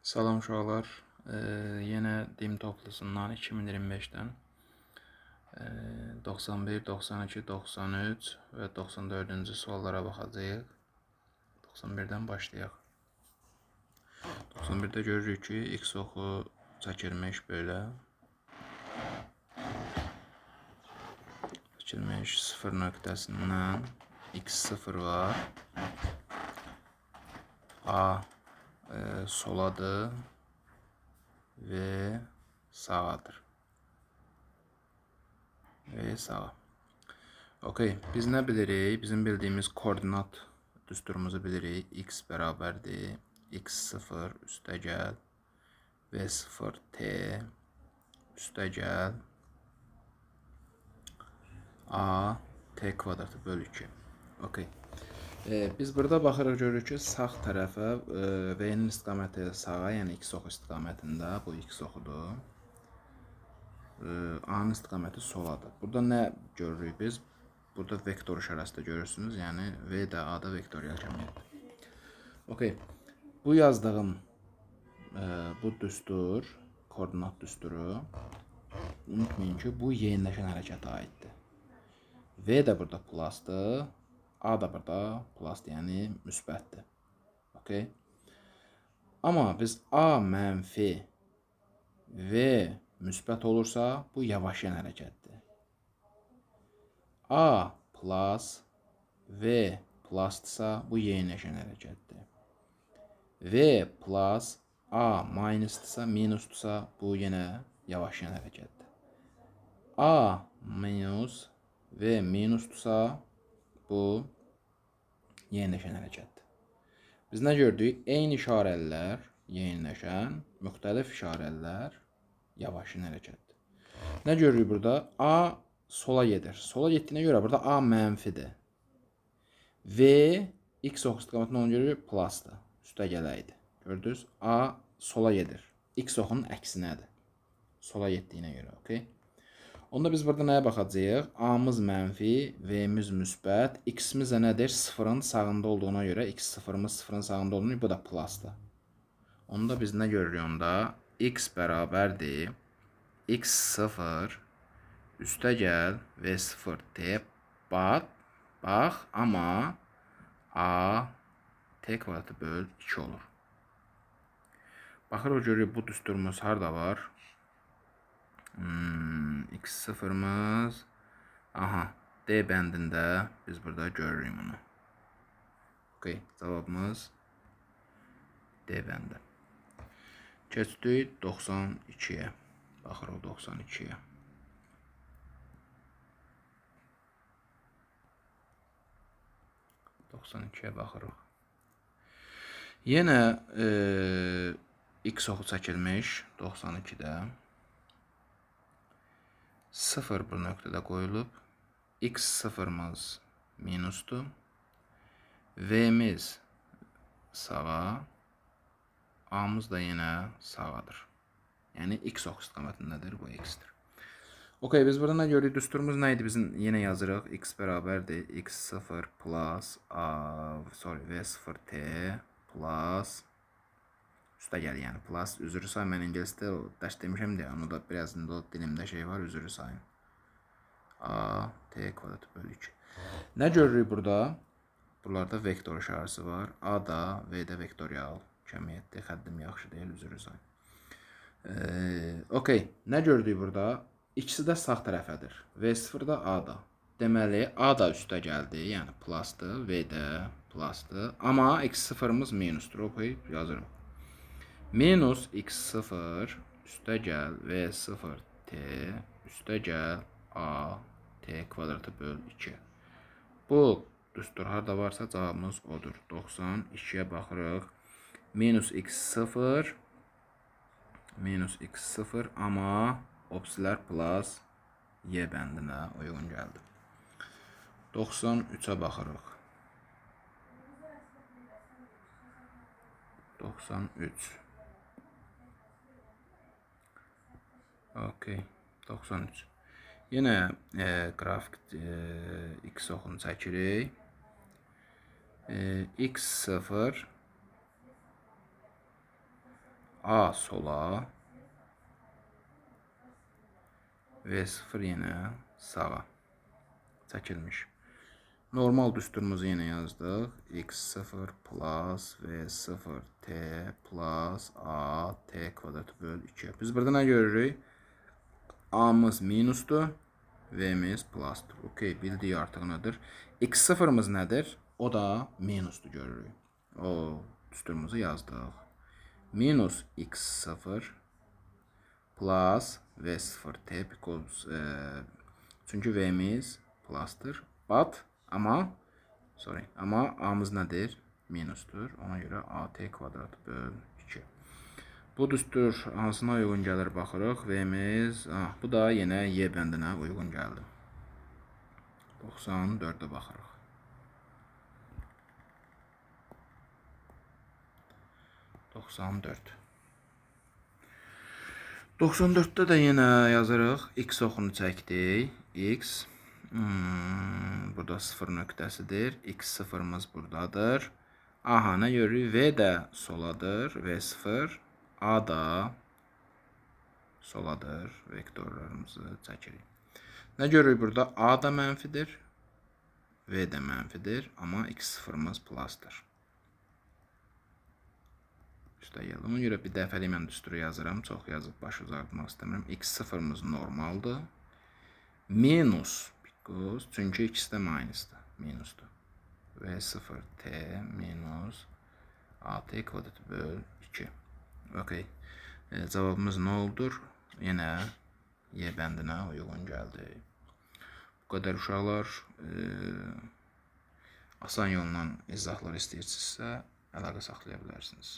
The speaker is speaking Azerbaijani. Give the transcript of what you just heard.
Salam uşaqlar. Yenə dim toplusundan 2025-dən 91, 92, 93 və 94-cü suallara baxacağıq. 91-dən başlayaq. 91-də görürük ki, x oxu çəkilmiş belə. Çəkilmiş 0 nöqtəsindən x0 var. A soladır və sağadır. Ve sağa. Okey. Biz ne bilirik? Bizim bildiğimiz koordinat düsturumuzu bilirik. X bərabərdir. X0 üstəgəl V0 T üstəgəl A T kvadratı bölü 2. Okey. Biz burada baxırıq, görürük ki, sağ tərəfə V-nin istiqaməti sağa, yəni x oxu istiqamətində, bu x oxudur. A-nın istiqaməti soladır. Burada nə görürük biz? Burada vektor işarəsi də görürsünüz. Yəni V də A da vektorial cəmiyyətdir. Okey. Bu yazdığım bu düstur, koordinat düsturu, unutmayın ki, bu yeniləşən hərəkətə aiddir. V də burada plusdır, A da burada plusdır, yəni müsbətdir. Okey. Amma biz A mənfi V müsbət olursa, bu yavaşlayan hərəkətdir. A plus V plusdırsa, bu yeniləşən hərəkətdir. V plus A minusdırsa, minusdursa, bu yenə yavaşlayan hərəkətdir. A minus V minusdursa, bu yeniləşən hərəkətdir. Biz nə gördük? Eyni işarələr yeniləşən, müxtəlif işarələr yavaşlayan hərəkətdir. Nə görürük burada? A sola gedir. Sola getdiyinə görə burada A mənfidir. V x oxu istiqamətində onu görürük plusdır. Üstə gələydi. Gördünüz? A sola gedir. X oxunun əksinədir. Sola getdiyinə görə, okey? Onda biz burada nəyə baxacağıq? A-mız mənfi, V-miz müsbət, X-miz də nədir? Sıfırın sağında olduğuna görə, X0-mız sıfırın sağında olduğuna görə, bu da plusdır. Onda biz nə görürük onda? X bərabərdir. X0 üstəgəl V0 T bax, amma A T kvadratı böl 2 olur. Baxırıq, görürük, bu düsturumuz harada var? X0'mız aha D bəndində biz burada görürük bunu. Okey, cavabımız D bəndi. Keçdik 92-yə. Baxırıq 92-yə. Baxırıq. Yenə x oxu çəkilmiş 92-də. 0 bu nöqtədə qoyulub. X0'mız minusdur. V-miz sağa. A-mız da yenə sağadır. Yəni x oxu istiqamətindədir, bu x-dir. Okey, biz burada nə görürük? Düsturumuz nə idi? Bizim yenə yazırıq. X bərabərdir. X0 plus V0 T plus üstəgəl, yəni plus, üzrü say, mən ingilisdə dərs demişəm deyə, onu da biraz dilimdə şey var, üzrü sayın. A T kvadratı bölü 2. Nə görürük burada? Buralarda vektor işarəsi var. A da V də vektorial cəmiyyətdir. Xəddim yaxşı deyil, üzrü sayın. Okey, nə gördük burada? İkisi də sağ tərəfədir. V0 da A da. Deməli, A da üstə gəldi, yəni plusdır, V də plusdır. Amma x0'mız minusdur. Okey, yazırım. Minus x0 üstə gəl V0 T üstə gəl A T kvadratı böl 2. Bu düstur harada varsa cavabımız odur. 92-yə baxırıq. Minus x0 amma opsilər plus Y bəndinə uyğun gəldi. 93-ə baxırıq. 93. Okey, 93. Yenə qrafik x oxunu çəkirik. X0 A sola, V0 yenə sağa çəkilmiş. Normal düsturumuzu yenə yazdıq. X0 plus V0 T plus A T kvadratı böl 2. Biz burada nə görürük? A'mız minusdur, V'miz plusdur. Okey, bildiyi artıq nədir? X0'mız nədir? O da minusdur görürük. O düsturumuzu yazdıq. Minus X0 plus V0 T because çünki V'miz plusdur. But amma A'mız nədir? Minusdur. Ona görə AT kvadratı böl 2. Bu düstur hansına uyğun gəlir baxırıq. V'miz, bu da yenə Y bəndinə uyğun gəldi. 94'ə baxırıq. 94'də də yenə yazırıq. X oxunu çəkdik. X burada 0 nöqtəsidir. X0'mız buradadır. Aha, nə görürük? V də soladır. V0. A da soladır. Vektorlarımızı çəkirik. Nə görürük burada? A da mənfidir. V də mənfidir. Amma X0'mız plusdır. Üstəyəlim. Ona görə bir dəfəlik mən düsturu yazıram. Çox yazıb baş uzatmaq istəmirəm. X0'mız normaldır. Minus. Çünki ikisi də minusdur. Minusdur. V0 T minus AT kvadratı böl 2. Okey. Cavabımız nə oldur? Yenə Y bəndinə uyğun gəldi. Bu qədər uşaqlar. Asan yolla izahlar istəyirsinizsə əlaqə saxlaya bilərsiniz.